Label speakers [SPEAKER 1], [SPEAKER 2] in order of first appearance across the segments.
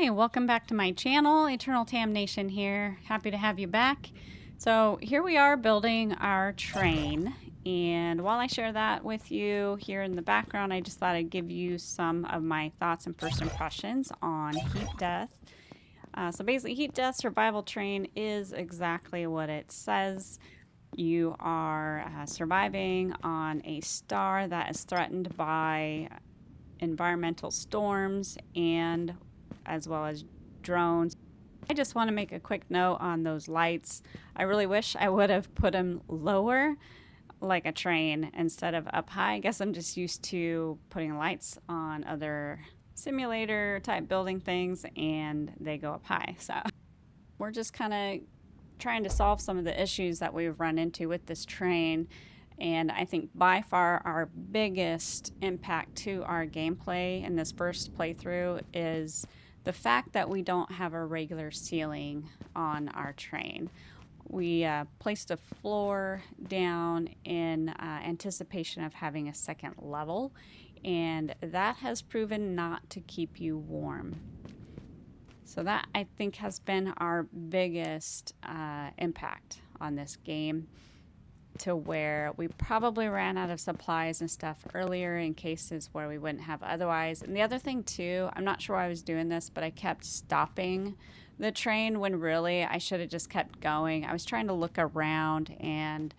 [SPEAKER 1] Hi, welcome back to my channel. Eternal Tam Nation here. Happy to have you back. So here we are building our train, and while I share that with you here in the background, I just thought I'd give you some of my thoughts and first impressions on heat death. So basically, heat death survival train is exactly what it says. You are surviving on a star that is threatened by environmental storms and as well as drones. I just want to make a quick note on those lights. I really wish I would have put them lower like a train instead of up high. I guess I'm just used to putting lights on other simulator type building things and they go up high. So we're just kind of trying to solve some of the issues that we've run into with this train. And I think by far our biggest impact to our gameplay in this first playthrough is the fact that we don't have a regular ceiling on our train. We placed a floor down in anticipation of having a second level, and that has proven not to keep you warm. So that, I think, has been our biggest impact on this game, to where we probably ran out of supplies and stuff earlier in cases where we wouldn't have otherwise. And the other thing too, I'm not sure why I was doing this, but I kept stopping the train when really I should have just kept going. I was trying to look around and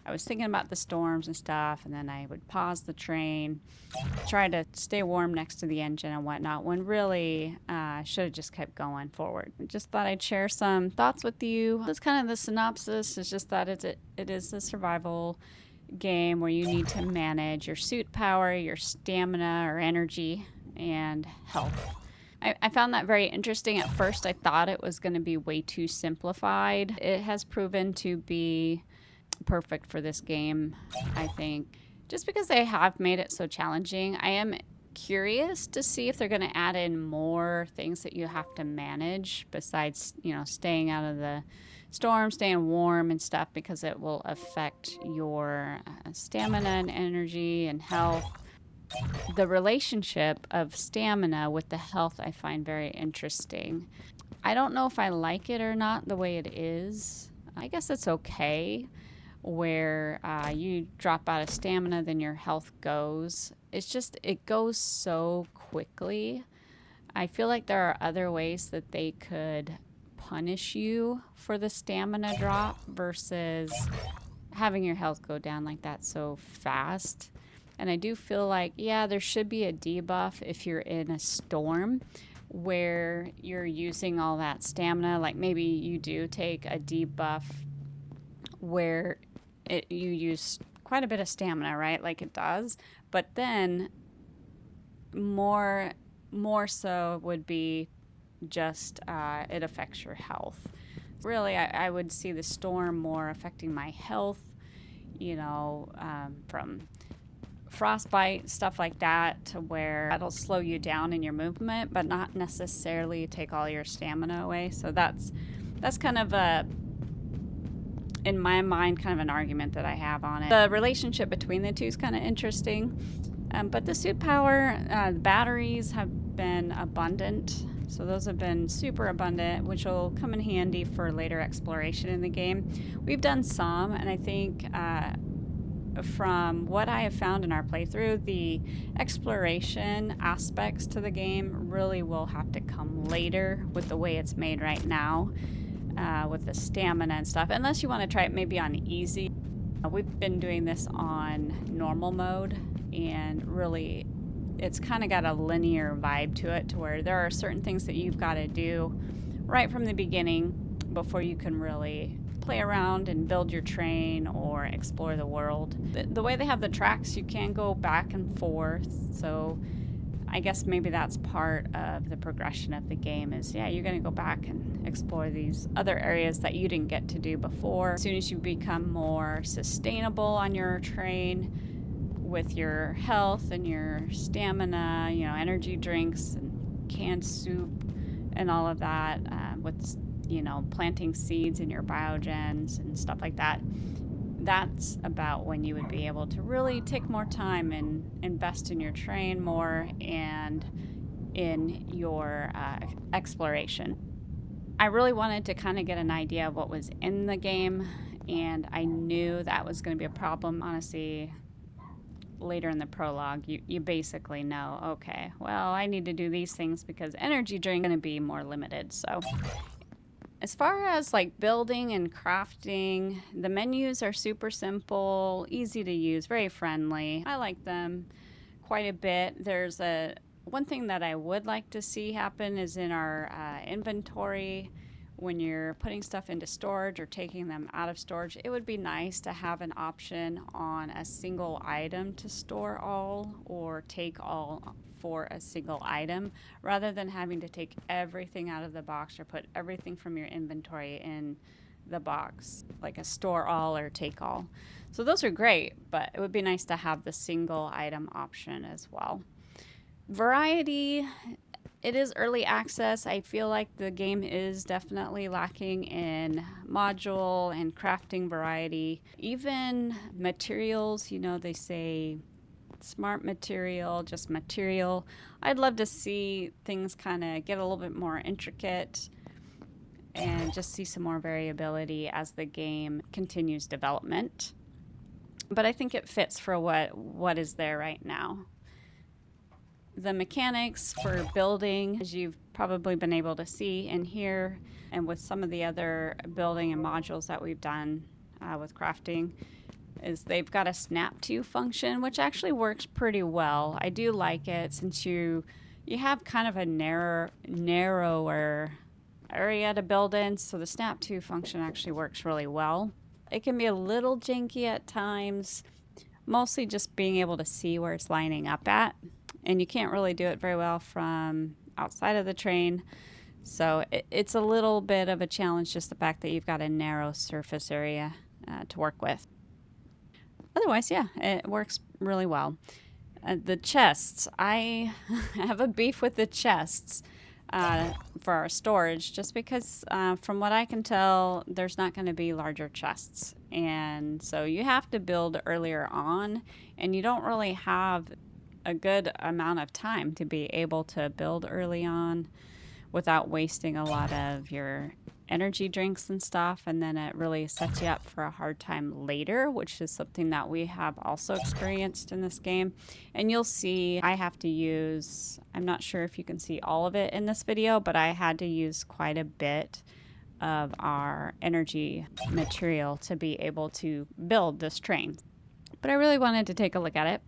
[SPEAKER 1] I was thinking about the storms and stuff, and then I would pause the train, try to stay warm next to the engine and whatnot, when really I should have just kept going forward. Just thought I'd share some thoughts with you. That's kind of the synopsis. It's just that it is a survival game where you need to manage your suit power, your stamina or energy, and health. I found that very interesting. At first I thought it was going to be way too simplified. It has proven to be perfect for this game, I think, just because they have made it so challenging. I am curious to see if they're going to add in more things that you have to manage besides, staying out of the storm, staying warm and stuff, because it will affect your stamina and energy and health. The relationship of stamina with the health I find very interesting. I don't know if I like it or not the way it is. I guess it's okay where you drop out of stamina, then your health goes. It's just, it goes so quickly. I feel like there are other ways that they could punish you for the stamina drop versus having your health go down like that so fast. And I do feel like, yeah, there should be a debuff if you're in a storm where you're using all that stamina. Like maybe you do take a debuff where you use quite a bit of stamina, right? Like it does. But then more so would be just it affects your health. Really, I would see the storm more affecting my health, from frostbite, stuff like that, to where that'll slow you down in your movement, but not necessarily take all your stamina away. So that's kind of in my mind, kind of an argument that I have on it. The relationship between the two is kind of interesting. But the suit power, the batteries have been abundant. So those have been super abundant, which will come in handy for later exploration in the game. We've done some, and I think from what I have found in our playthrough, the exploration aspects to the game really will have to come later with the way it's made right now. With the stamina and stuff, unless you want to try it maybe on easy. We've been doing this on normal mode, and really it's kind of got a linear vibe to it, to where there are certain things that you've got to do right from the beginning before you can really play around and build your train or explore the world. The way they have the tracks, you can go back and forth, so I guess maybe that's part of the progression of the game is, yeah, you're going to go back and explore these other areas that you didn't get to do before. As soon as you become more sustainable on your train with your health and your stamina, energy drinks and canned soup and all of that, with, planting seeds in your biogens and stuff like that, that's about when you would be able to really take more time and invest in your train more and in your exploration. I really wanted to kind of get an idea of what was in the game, and I knew that was going to be a problem. Honestly, later in the prologue, you basically know, okay, well, I need to do these things because energy drink is going to be more limited. So as far as like building and crafting, the menus are super simple, easy to use, very friendly. I like them quite a bit. There's one thing that I would like to see happen is in our inventory, when you're putting stuff into storage or taking them out of storage, it would be nice to have an option on a single item to store all or take all for a single item, rather than having to take everything out of the box or put everything from your inventory in the box, like a store all or take all. So those are great, but it would be nice to have the single item option as well. Variety, it is early access. I feel like the game is definitely lacking in module and crafting variety. Even materials, you know, they say smart material, just material. I'd love to see things kind of get a little bit more intricate and just see some more variability as the game continues development. But I think it fits for what is there right now. The mechanics for building, as you've probably been able to see in here, and with some of the other building and modules that we've done with crafting, is they've got a snap to function, which actually works pretty well. I do like it since you have kind of a narrower area to build in, so the snap to function actually works really well. It can be a little janky at times, mostly just being able to see where it's lining up at. And you can't really do it very well from outside of the train. So it's a little bit of a challenge, just the fact that you've got a narrow surface area to work with. Otherwise, yeah, it works really well. The chests, I have a beef with the chests for our storage, just because from what I can tell, there's not going to be larger chests. And so you have to build earlier on, and you don't really have a good amount of time to be able to build early on without wasting a lot of your energy drinks and stuff, and then it really sets you up for a hard time later, which is something that we have also experienced in this game. And you'll see I have to use, I'm not sure if you can see all of it in this video, but I had to use quite a bit of our energy material to be able to build this train. But I really wanted to take a look at it.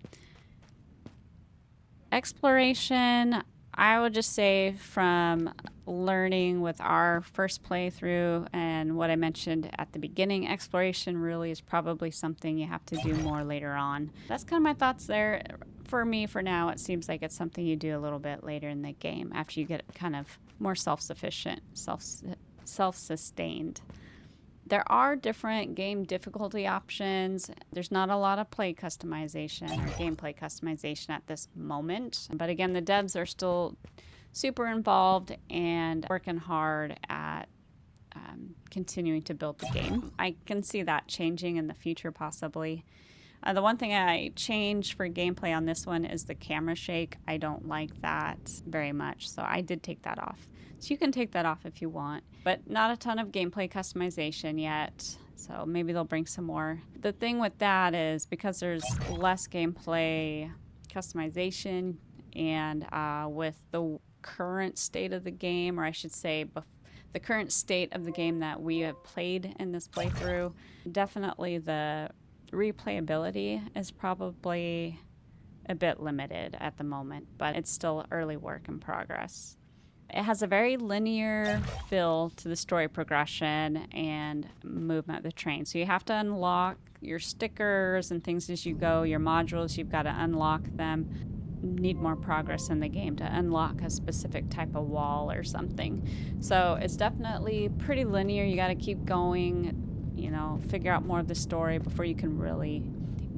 [SPEAKER 1] Exploration, I would just say from learning with our first playthrough and what I mentioned at the beginning, exploration really is probably something you have to do more later on. That's kind of my thoughts there. For me, for now, it seems like it's something you do a little bit later in the game after you get kind of more self-sufficient, self-sustained. There are different game difficulty options. There's not a lot of play customization or gameplay customization at this moment. But again, the devs are still super involved and working hard at continuing to build the game. I can see that changing in the future possibly. The one thing I changed for gameplay on this one is the camera shake. I don't like that very much, so I did take that off. So you can take that off if you want, but not a ton of gameplay customization yet. So maybe they'll bring some more. The thing with that is because there's less gameplay customization, and with the current state of the game, or I should say the current state of the game that we have played in this playthrough, definitely the replayability is probably a bit limited at the moment, but it's still early work in progress. It has a very linear feel to the story progression and movement of the train. So you have to unlock your stickers and things as you go, your modules, you've got to unlock them. Need more progress in the game to unlock a specific type of wall or something. So it's definitely pretty linear. You got to keep going, you know, figure out more of the story before you can really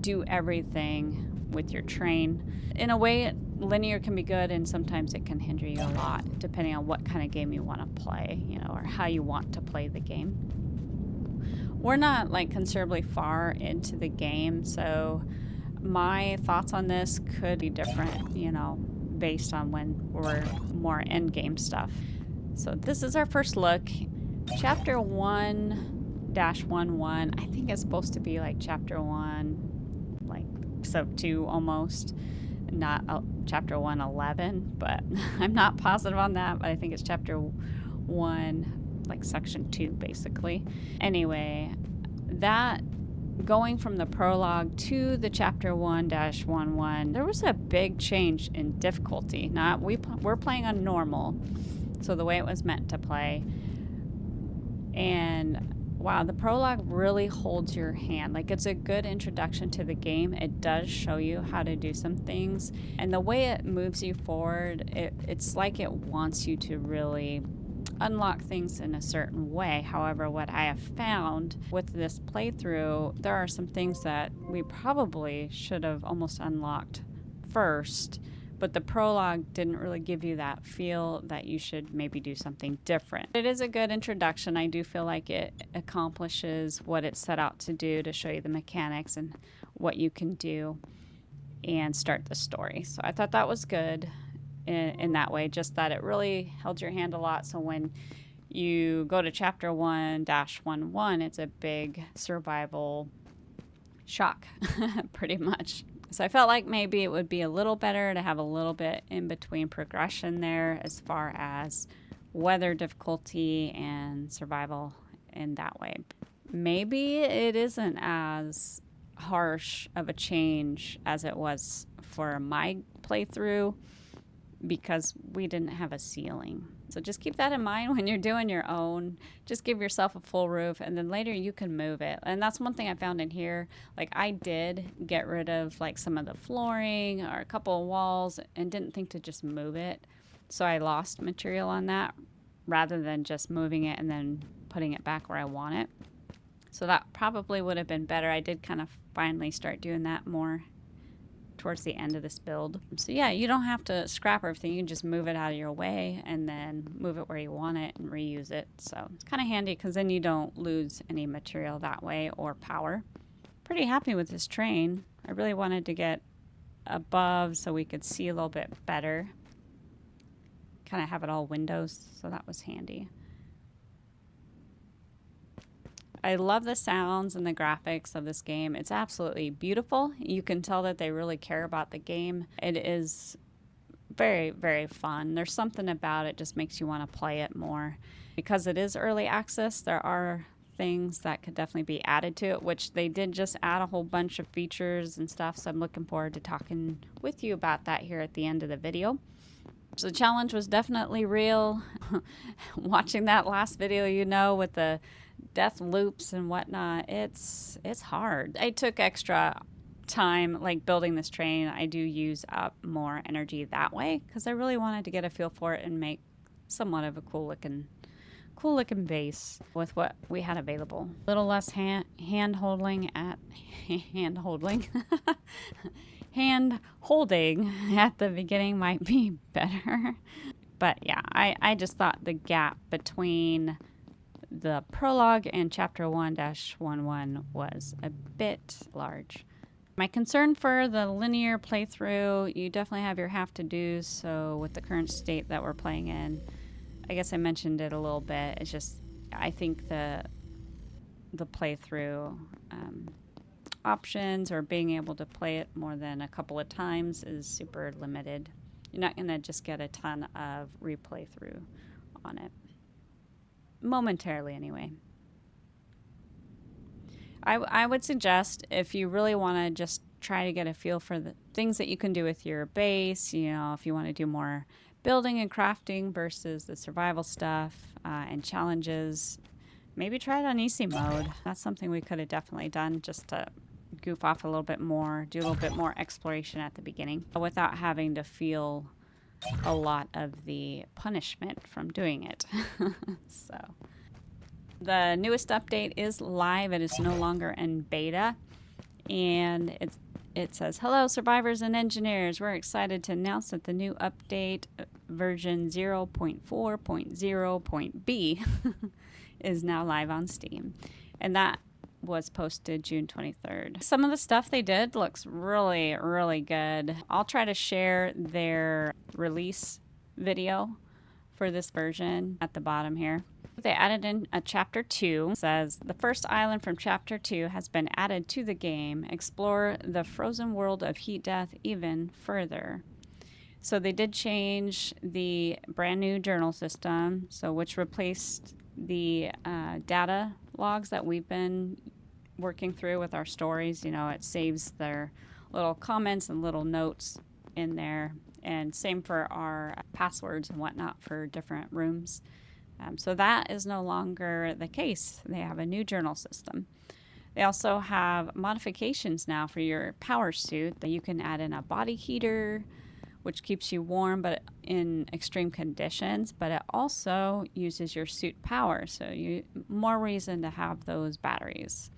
[SPEAKER 1] do everything with your train. In a way, linear can be good, and sometimes it can hinder you a lot, depending on what kind of game you want to play, you know, or how you want to play the game. We're not like considerably far into the game, so my thoughts on this could be different, you know, based on when we're more end game stuff. So this is our first look. Chapter 1-11, I think it's supposed to be like chapter 1, like sub 2 almost, not chapter 111, but I'm not positive on that, but I think it's chapter 1, like section 2 basically. Anyway, that going from the prologue to the chapter 1-11, there was a big change in difficulty. We're playing on normal, so the way it was meant to play. And wow, the prologue really holds your hand. Like, it's a good introduction to the game. It does show you how to do some things, and the way it moves you forward, it's like it wants you to really unlock things in a certain way. However, what I have found with this playthrough, there are some things that we probably should have almost unlocked first, but the prologue didn't really give you that feel that you should maybe do something different. It is a good introduction. I do feel like it accomplishes what it set out to do, to show you the mechanics and what you can do and start the story. So I thought that was good in that way, just that it really held your hand a lot. So when you go to chapter 1-11, it's a big survival shock, pretty much. So I felt like maybe it would be a little better to have a little bit in between progression there as far as weather difficulty and survival in that way. Maybe it isn't as harsh of a change as it was for my playthrough, because we didn't have a ceiling. So just keep that in mind when you're doing your own. Just give yourself a full roof, and then later you can move it. And that's one thing I found in here. Like, I did get rid of like some of the flooring or a couple of walls and didn't think to just move it. So I lost material on that rather than just moving it and then putting it back where I want it. So that probably would have been better. I did kind of finally start doing that more towards the end of this build. So yeah, you don't have to scrap everything. You can just move it out of your way and then move it where you want it and reuse it. So it's kind of handy because then you don't lose any material that way or power. Pretty happy with this train. I really wanted to get above so we could see a little bit better. Kind of have it all windows, so that was handy. I love the sounds and the graphics of this game. It's absolutely beautiful. You can tell that they really care about the game. It is very, very fun. There's something about it just makes you want to play it more. Because it is early access, there are things that could definitely be added to it, which they did just add a whole bunch of features and stuff. So I'm looking forward to talking with you about that here at the end of the video. So the challenge was definitely real. Watching that last video, you know, with the death loops and whatnot, it's hard. I took extra time like building this train. I do use up more energy that way because I really wanted to get a feel for it and make somewhat of a cool looking base with what we had available. A little less hand holding at the beginning might be better. But yeah, I just thought the gap between the prologue and chapter 1-11 was a bit large. My concern for the linear playthrough, you definitely have your have to do. So with the current state that we're playing in, I guess I mentioned it a little bit. It's just, I think the playthrough options or being able to play it more than a couple of times is super limited. You're not going to just get a ton of replay through on it. Momentarily, anyway. I would suggest, if you really want to just try to get a feel for the things that you can do with your base, you know, if you want to do more building and crafting versus the survival stuff and challenges, maybe try it on easy mode. That's something we could have definitely done just to goof off a little bit more, do a little bit more exploration at the beginning without having to feel a lot of the punishment from doing it. So the newest update is live. It is no longer in beta, and it says, "Hello survivors and engineers, we're excited to announce that the new update version 0.4.0.b is now live on Steam." And that was posted June 23rd. Some of the stuff they did looks really, really good. I'll try to share their release video for this version at the bottom here. They added in a chapter 2. It says, the first island from chapter 2 has been added to the game. Explore the frozen world of heat death even further. So they did change the brand new journal system, so which replaced the data logs that we've been working through with our stories. You know, it saves their little comments and little notes in there, and same for our passwords and whatnot for different rooms. So that is no longer the case. They have a new journal system. They also have modifications now for your power suit that you can add in a body heater, which keeps you warm but in extreme conditions, but it also uses your suit power. So more reason to have those batteries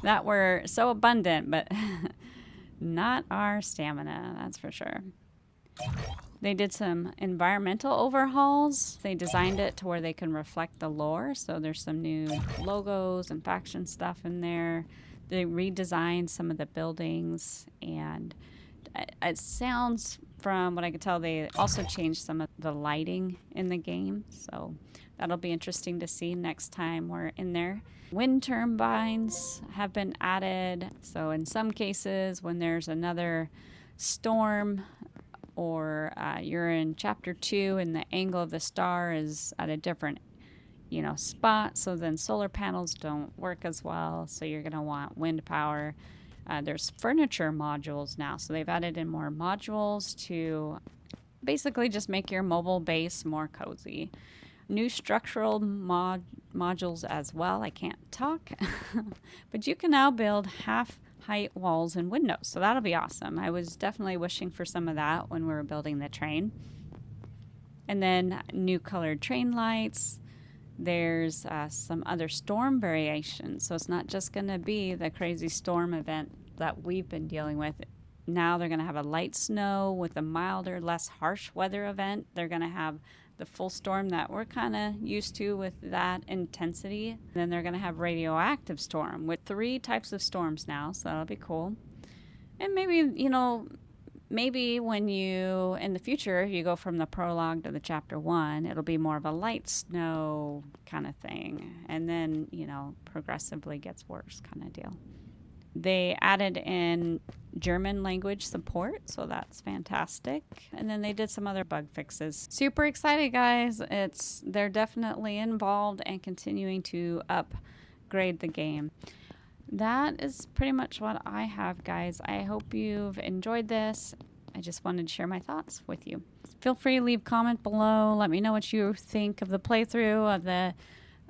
[SPEAKER 1] that were so abundant, but not our stamina, that's for sure. They did some environmental overhauls. They designed it to where they can reflect the lore. So there's some new logos and faction stuff in there. They redesigned some of the buildings, and it sounds, from what I could tell, they also changed some of the lighting in the game. So that'll be interesting to see next time we're in there. Wind turbines have been added. So in some cases, when there's another storm, or you're in chapter 2 and the angle of the star is at a different, spot, so then solar panels don't work as well, so you're going to want wind power. There's furniture modules now, so they've added in more modules to basically just make your mobile base more cozy. New structural modules as well. I can't talk, but you can now build half height walls and windows, so that'll be awesome. I was definitely wishing for some of that when we were building the train. And then new colored train lights. There's some other storm variations, so it's not just going to be the crazy storm event that we've been dealing with. Now they're going to have a light snow with a milder, less harsh weather event. They're going to have the full storm that we're kind of used to with that intensity. Then they're going to have radioactive storm with 3 types of storms now, so that'll be cool. And maybe, maybe when you, in the future, you go from the prologue to the chapter 1, it'll be more of a light snow kind of thing. And then, progressively gets worse kind of deal. They added in German language support, so that's fantastic. And then they did some other bug fixes. Super excited, guys. They're definitely involved and continuing to upgrade the game. That is pretty much what I have, guys. I hope you've enjoyed this. I just wanted to share my thoughts with you. Feel free to leave a comment below. Let me know what you think of the playthrough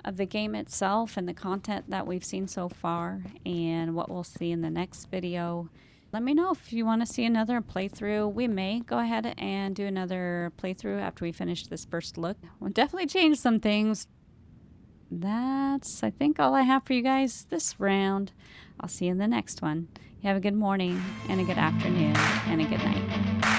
[SPEAKER 1] of the game itself and the content that we've seen so far and what we'll see in the next video. Let me know if you want to see another playthrough. We may go ahead and do another playthrough after we finish this first look. We'll definitely change some things. That's, I think, all I have for you guys this round. I'll see you in the next one. You have a good morning and a good afternoon and a good night.